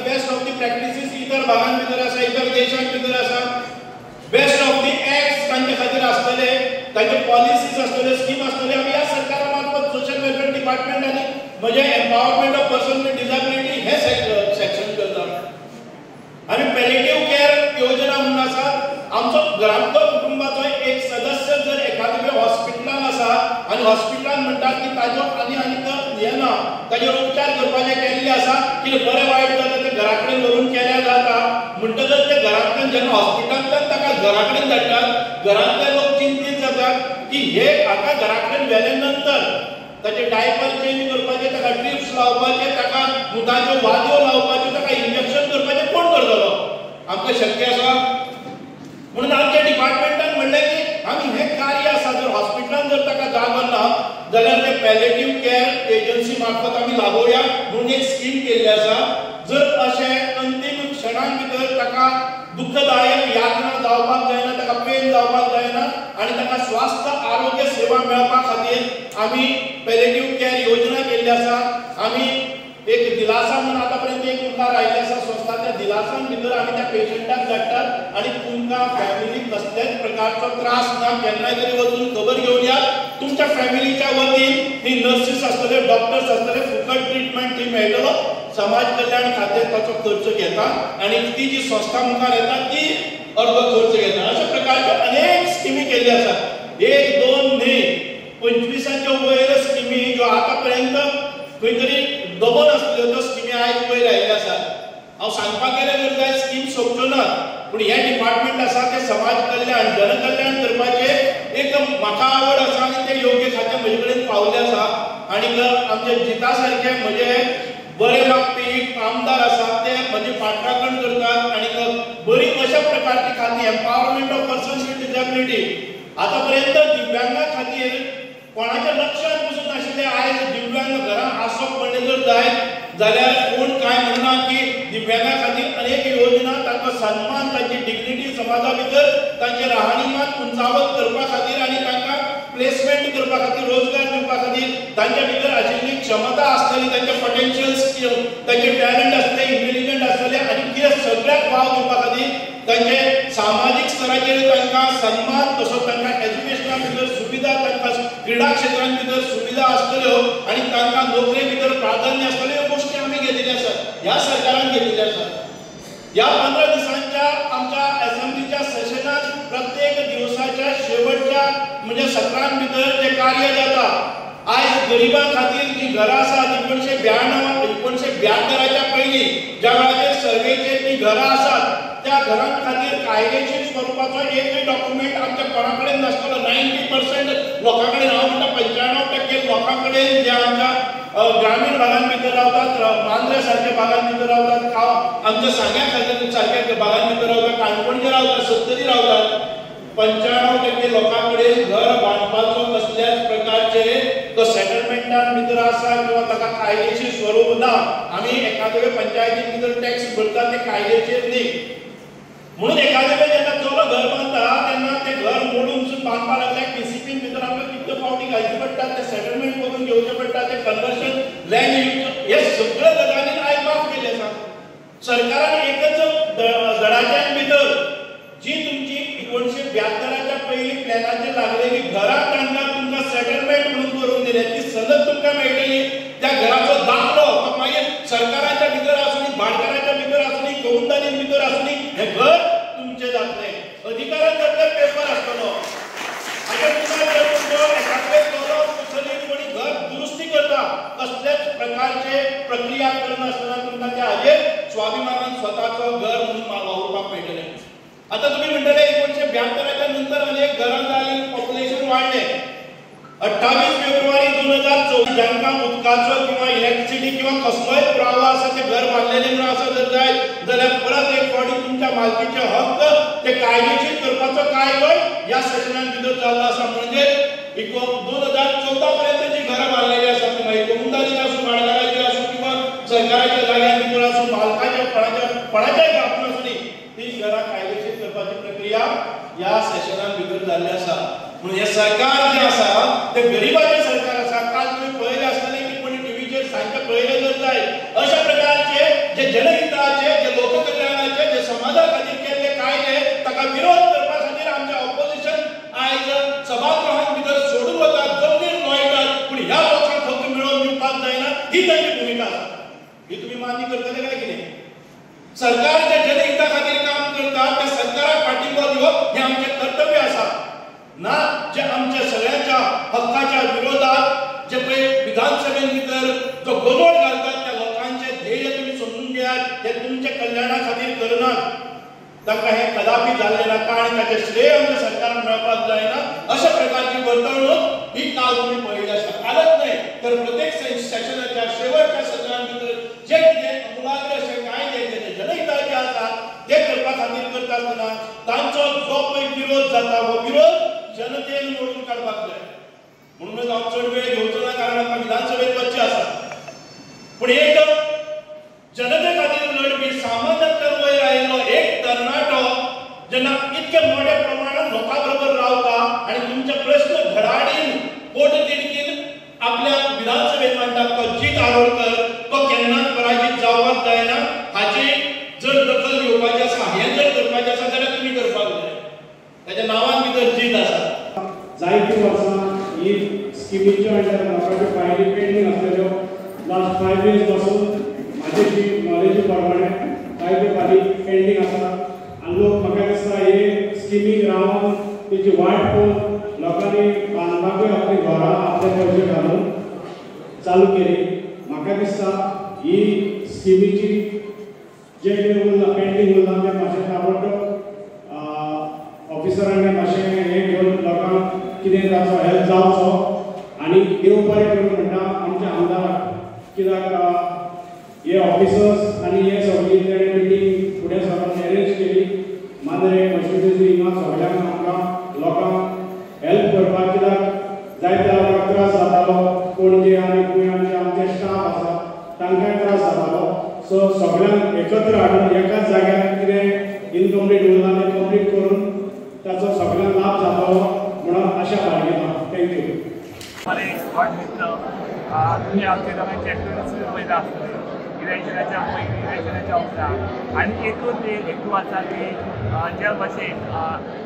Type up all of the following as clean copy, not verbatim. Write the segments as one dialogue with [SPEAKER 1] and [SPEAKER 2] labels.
[SPEAKER 1] Best of the practices इतर भागां भितर आसा, इतर देशां भितर आसा, बेस्ट ऑफ द एक्ट्स तांचे खातीर आसतले, तांचे पॉलिसीज आसतले, स्कीम आसतले. आमी ह्या सरकारा मार्फत सोशल वेलफेअर डिपार्टमेंट आनी म्हणजे empowerment of person with disability हे सेक्शन करता. आनी पॅलिएटिव्ह केअर योजना म्हणून आसा. आमचो घरांतलो कुटुंबाचो एक सदस्य जर एखाद्या हॉस्पिटलान आसा आनी हॉस्पिटलान म्हणटात की ताजो आनीक हें ना, ताजेर उपचार करपाचे केल्ले आसा, कितें बरें वायट जाता ते घरा कडेन व्हरून केल्या जाता. म्हणटकच ते घरांतल्यान जेन्ना हॉस्पिटलांतल्यान ताका घरा कडेन धाडटात, घरांतले लोक चिंतीत जातात की हे हाका घरा कडेन व्हेले नंतर ताचे डायपर चेंज करपाचे, ताका ड्रिप्स लावपाचे, ताका मुताच्यो वाद्यो लावपाच्यो, ताका इंजेक्शन करपाचें कोण करतलो? आमकां शक्य आसा? म्हणून आमच्या डिपार्टमेंटान म्हणलें की आमी हें कार्य आसा, जर हॉस्पिटलान जर ताका जागो ना जाल्यार ते पॅलिएटिव्ह केअर एजन्सी मार्फत आमी लागोवया म्हणून एक स्कीम केल्ली आसा. जर अशें अंतीम क्षणां भितर ताका दुःखदायक यातना जावपाक जायना, ताका पेन जावपाक जायना आनी ताका स्वास्थ्य आरोग्य सेवा मेळपा खातीर आमी पॅलिएटिव्ह केअर योजना केल्ली आसा. आमी एक दिलासा म्हणून आतापर्यंत एक मुखार आयिल्ली आसा संस्था. त्या दिलासान भितर आमी त्या पेशंटाक धाडटात आनी तुमकां फॅमिलीक कसल्याच प्रकारचो त्रास ना, केन्नाय तरी वचून खबर घेवन या. तुमच्या फॅमिलीच्या वतीन ही नर्सीस आसतले, डॉक्टर्स आसतले, फुकट ट्रीटमेंट थंय मेळटलो. समाज कल्याण खातें ताचो खर्च घेता आनी ती जी संस्था मुखार येता ती अर्ध खर्च घेता. अशा प्रकारच्यो अनेक स्किमी केल्ल्यो आसात. एक दोन न्ही, 25च्या वयर स्किमी ज्यो आतापर्यंत खंय तरी डबल आसल्यो त्यो स्किमी आयज वयर आयिल्ल्यो आसात. हांव सांगपाक गेल्यार जर जाय स्कीम सोंपच्यो नात, पूण हे डिपार्टमेंट आसा ते समाज कल्याण जनकल्याण करपाचे एक म्हाका आवड आसा आनी ते योग्य खातें म्हजे कडेन पावले आसा. आनी आमचे जिता सारखे म्हजे बरे मागपी आमदार आसात ते म्हजी फाटराखण करतात आनी बरी अशा प्रकारची खाती empowerment of persons with disability आतापर्यंत दिव्यांगा खातीर कोणाच्या लक्षात पसून नाशिल्ले. आयज दिव्यांग घरां आसप म्हणजे जर जाय जाल्यार कोण काय म्हणना की दिव्यांगा खातीर अनेक योजना, तांकां सन्मान, तांची डिग्निटी समाजा भितर तांचे राहणीमान उंचावत करपा खातीर आनी तांकां प्लेसमेंट करपा खातीर, रोजगार दिवपा खातीर तांच्या भितर आशिल्ली क्षमता आसतली, तांचे पोटेन्शियल स्किल, तांचे टॅलंट आसतले, इंटेलिजंट आसतले आनी कितें सगळ्याक वाव दिवपा खातीर तांचे सामाजीक स्तराचेर तांकां सन्मान, तसोच तांकां एज्युकेशना भितर सुविधा, तांकां क्रीडा क्षेत्रांत भितर सुविधा आसतल्यो आनी तांकां नोकरे भितर प्राधान्य आसतल्यो ह्यो गोश्टी आमी घेतिल्ल्यो आसात, ह्या सरकारान घेतिल्ल्यो आसात. ह्या 15 दिसांच्या आमच्या असेंब्लीच्या सेशनात प्रत्येक दिवसाच्या शेवटच्या म्हणजे सत्रांत भितर जे कार्य जाता, आयज गरिबां खातीर जी घरां आसात 1972च्या पयलीं ज्या वेळाचेर सर्वेचेर ती घरां आसात त्या घरां खातीर कायदेशीर स्वरुपाचो एकूय डॉक्युमेंट आमच्या कोणा कडेन नासतलो. 90% लोकां कडेन, हांव म्हणटा 95% लोकां कडेन जे आमच्या ग्रामीण भागांत भितर रावतात, मांद्रे सारख्या भागांत भितर रावतात, आमच्या सांग्या सारख्या भागांत भितर रावतात, काणकोणचे रावतात, सत्तरी रावतात, 95% लोकां कडेन घर बांदपाचो कसल्याच प्रकारचे तो सेटलमेंटान भितर आसा किंवा ताका कायदेशीर स्वरूप ना. आमी एखाद्या पंचायतीन भितर टॅक्स भरतात ते कायदेशीर न्ही. म्हणून एखाद्या जेन्ना चलो घर बांदता तेन्ना ते घर मोडून बांदपा लागल्यार केसीपीन भितर आमकां कितल्यो फावटी घालचे पडटात, ते सेटलमेंट करून घेवचे पडटा, ते कन्वर्शन लँड यूज हे सगळ्या गजालीन आयज माफ केले आसा. सरकारान एकच धडाक्यान भितर जी तुमची 1972च्या पयलीं प्लॅनाचेर लागलेली घरां तांकां तुमकां सेटलमेंट म्हणून करून दिले, ती सनद तुमकां मेळटली. त्या घराचो दाखलो मागीर सरकाराच्या भितर आसूं, भाटकाराच्या भितर आसूं, कौंदानी भितर आसूं, हे घर तुमचें जातलें. अधिकारान जातले पेपर आसतलो. आतां तुमकां जर तुमचो एखादे चलो चली कोणी घर दुरुस्ती करता, कसलेच प्रकारचे प्रक्रिया करनासतना तुमकां त्या हाजेर स्वाभिमानान स्वताचो घर म्हणून वावरपाक मेळटलें. आता तुम्ही म्हणटले 1972च्या नंतर अनेक घरां जाली, पॉप्युलेशन वाढलें. 28 फेब्रुवारी 2014 जांकां उदकाचो किंवा इलेक्ट्रिसिटी किंवा कसलोय पुरावो आसा ते घर बांदलेले म्हणून आसा जर जाय जाल्यार परत एक फावटी तुमच्या मालकीचे हक्क ते कायदेशीर करपाचो कायदो ह्या सेशनान भितर जाल्लो आसा. म्हणजे 2014 पर्यंत जी घरां बांदलेली आसा, मागीर कमुनदारी आसूं, भाटकाराची आसूं किंवा सरकाराच्या जाग्यार भितर आसूं, मालकाच्या कोणाच्याय बाबतींत आसूं, ती घरां कायदेशीर करपाची प्रक्रिया ह्या सेशनान भितर जाल्ली आसा. म्हणून हे सरकार जे आसा ते गरिबाचें सरकार आसा. काल तुम्ही पळयलें आसतलें की कोणी टीव्हीचेर सांजचे पळयलें जर जाय अशा प्रकारचे जे जनहित जनहिताचे जे लोककल्याणाचे जे समाजा खातीर केल्ले कायदे ताका विरोध करपा खातीर आमचे ऑपोजिशन आयज सभागृहांत भितर सोडून वतात जमनीर लोळटात पूण ह्या पक्षाक फक्त मेळोवन दिवपाक जायना ही तांची भुमिका आसा ही तुमी मान्य करतले काय कितें सरकार जे जनहिता खातीर काम करता त्या सरकाराक पाठिंबो दिवप हे आमचें कर्तव्य आसा ना जे आमच्या सगळ्यांच्या हक्काच्या विरोधात जे पळय विधानसभेन भितर जो गोंधळ घालतात त्या लोकांचे ध्येय तुम्ही समजून घेयात हे तुमच्या कल्याणा खातीर करनात तांकां हे कदापि जाल्लें ना कारण ताचें श्रेय आमच्या सरकाराक मेळपाक जायना अशा प्रकारची वर्तवणूक ही काल तुमी पळयली आसा कालच न्हय तर प्रत्येक सेशनाच्या शेवटच्या सत्रांत भितर जे कितें अमूलाग्र अशे कायदे जे जनहिताचे आसात ते करपा खातीर करता आसतना तांचो जो पळय विरोध जाता हो विरोध जनतेन मोडून काडपाक जाय म्हणूनच हांव चड वेळ घेवचो ना कारण आमकां विधानसभेत वचचें आसा पूण एक जनते खातीर लढपी सामान्यांतल्यान वयर आयिल्लो एक तरणाटो जेन्ना इतके मोठ्या प्रमाणात लोकां बरोबर रावता आनी तुमचे प्रश्न घडाडीन पोटतिडकीन आपल्या विधानसभेत मांडटा तो जीत आरोळकर तो केन्नाच पराजीत जावपाक जायना हाची जर दखल घेवपाची आसा हें जर करपाचें आसा जाल्यार तुमी करपाक जाय ताच्या नांवान भितर जीत आसा
[SPEAKER 2] जायतीं वर्सां ही स्किमीच्या अंडर म्हाका फायली पेंडींग आसलेल्यो लास्ट 5 years पासून माझे जी नॉलेजी प्रमाणे कांय त्यो फायली पेंडींग आसा आनी लोक म्हाका दिसता हे स्किमीक रावन तेची वाट पळोवन लोकांनी बांदपाकूय आपली घरां आपले पयशे घालून चालू केली म्हाका दिसता ही स्किमीची जे उरलां पेंडींग उरलां तें मातशें ताबडतोब ऑफिसरांनी मातशें हें घेवन लोकांक कितें ताचो हेल्प जावचो आनी देव बरें करून म्हणटा आमच्या आमदाराक कित्याक हे ऑफिसर्स आनी हे सगळी तेणें मिटींग फुडें सरून अरेंज केली मांद्रे मशिदीची हिंगा सगळ्यांक आमकां लोकांक हेल्प करपाक कित्याक जायत्या लोकांक त्रास जातालो पणजे आनी गोंयांचे आमचे स्टाफ आसा तांकांय त्रास जातालो सो सगळ्यांक एकत्र हाडून एकाच जाग्यार कितें इनकम्प्लीट उरलां तें कम्प्लीट करून ताचो सगळ्यांक लाभ जातलो म्हणून आशा बाळगिता थँक्यू
[SPEAKER 3] मला एक स्पॉट दिसलो तुम्ही आमचे दोघांचे एक्टिव्हिटीज पळयता आसतले इलेक्शनाच्या पयलीं इलेक्शनाच्या उपरांत आनी एकूच एक हेतू आसा की ज्या भशेन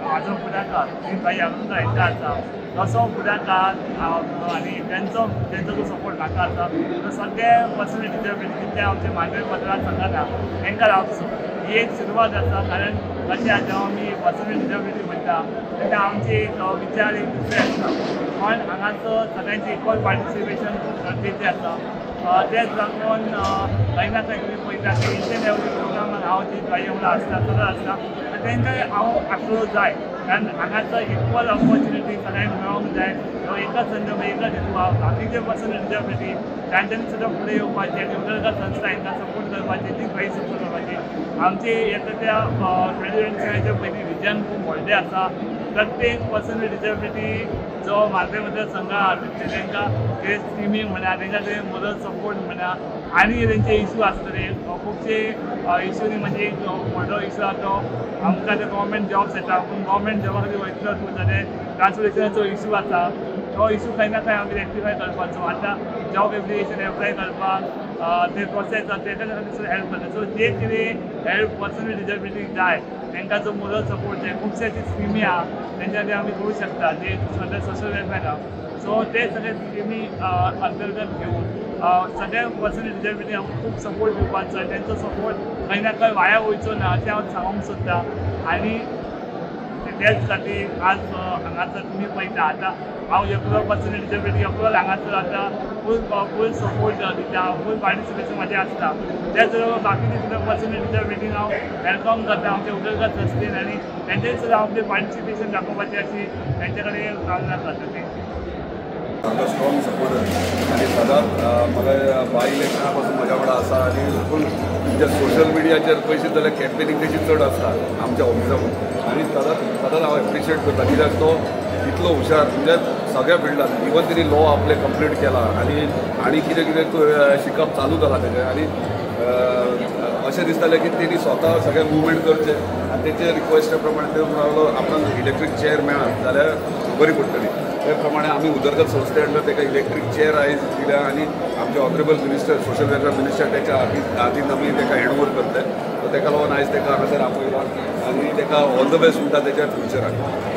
[SPEAKER 3] हाजो फुडाकार भाई अमृता हेंचो आसा तसो फुडाकार आनी तेंचो जो सपोर्ट म्हाका आसा तो सगळे पर्सनल डिसेबिलिटी ते आमचे मांद्रे मतदारसंघात आसा तांकां लावचो ही एक सुरवात आसा कारण कशें जेव्हा आमी पर्सनल डिसेबिलिटी म्हणटा तेन्ना आमचे एक विचार एक दुसरे आसता पण हांगासर सगळ्यांचे इक्वल पार्टिसिपेशन गरजेचें आसा तेच लागून खंय ना खंय तुमी पळयता की इच एंड एवरी प्रोग्रामान हांव जी भाई वांगडा आसता सगळो आसता तांकां हांव आसलो जाय कारण हांगासर इक्वल ऑपॉर्च्युनिटी सगळ्यांक मेळोंक जाय तो एकच संदर्भ एकच हेतू बाकीचे पर्सनल डिसेबिलिटी तांच्यांनी सुद्दां फुडें येवपाचें आनी उदरगत संस्था हांकां सपोर्ट करपाचें ती खंय सपोर्ट करपाची आमचे येता त्या 2027 पयलीं विजन खूब व्हडलें आसा प्रत्येक पर्सनल डिसेबिलिटी जो मांद्रे मतदारसंघ आसा तांकां ते स्किमीक म्हणा तांकां ते मदत सपोर्ट म्हणा आनी तेंचे इश्यू आसतले खुबशे इश्यूनी म्हणजे एक व्हडलो इश्यू आसा तो आमकां ते गव्हर्मेंट जॉब्स येता पूण गव्हर्मेंट जॉबाक वयतलो तूं जाल्यार ट्रान्सपोर्टेशनाचो इश्यू आसा तो इश्यू खंय ना खंय आमी रेक्टिफाय करपाचो आतां जॉब एप्लिकेशन एप्लाय करपाक ते प्रोसेस आसा तेच्या खातीर हेल्प करता सो जे कितें हेल्प पर्सनल डिसेबिलिटीक जाय तांकां जो मोरल सपोर्ट जाय खुबशे स्किमी आहा तेंच्या खातीर आमी करूं शकता जे अंडर सोशल वेलफेअर आहा सो ते सगळे स्किमी अंतर्गत घेवन सगळ्या पर्सनल डिसेबिलिटी आमकां खूब सपोर्ट दिवपाचो जाय तेंचो सपोर्ट खंय ना खंय वाया वयचो ना अशें हांव सांगूंक सोदतां आनी तेच खातीर आज हांगासर तुमी पळयता आतां हांव एकलो पर्सनल डिसेबिलिटी एकलो हांगासर आतां फूल सपोर्ट दिता फूल पार्टिसिपेशन म्हाजें आसता तेच बरोबर बाकीचे सुद्दां पर्सनल डिसेबिलिटीक हांव वेलकम करता आमचे उदरगत संस्थेन आनी तेंचेय सुद्दां आपलें पार्टिसिपेशन दाखोवपाचें अशी तेंचे कडेन कामना करता थँक्यू
[SPEAKER 4] आमकां स्ट्रॉंग सपोर्टर आनी सदांच म्हाका बाय इलेक्शना पासून म्हाज्या वांगडा आसा आनी पूण म्हणजे सोशल मिडियाचेर पयशे जाल्यार कॅम्पेनींग तेची चड आसता आमच्या ऑफिसांत आनी सदांच हांव एप्रिशिएट करता कित्याक तो इतलो हुशार म्हणजे सगळ्या फिल्डांत इवन तेणी लॉ आपले कंप्लीट केला आनी कितें कितें शिकप चालू जाला तेजें आनी अशें दिसतालें की तेणी स्वता सगळें मुवमेंट करचें आनी तेचे रिक्वेस्टा प्रमाणे ते म्हणलो आपणाक इलेक्ट्रीक चेअर मेळत जाल्यार बरी पडटली ते प्रमाणे आमी उदरगत संस्थे अंडर ताका इलेक्ट्रीक चेअर आयज दिल्या आनी आमचे honourable minister social welfare minister ताच्या हातीन आमी ताका हँड ओवर करता ताका लागून आयज ताका हांगासर आपयला आनी ताका ऑल द बेस्ट म्हणटा तेच्या फ्युचराक.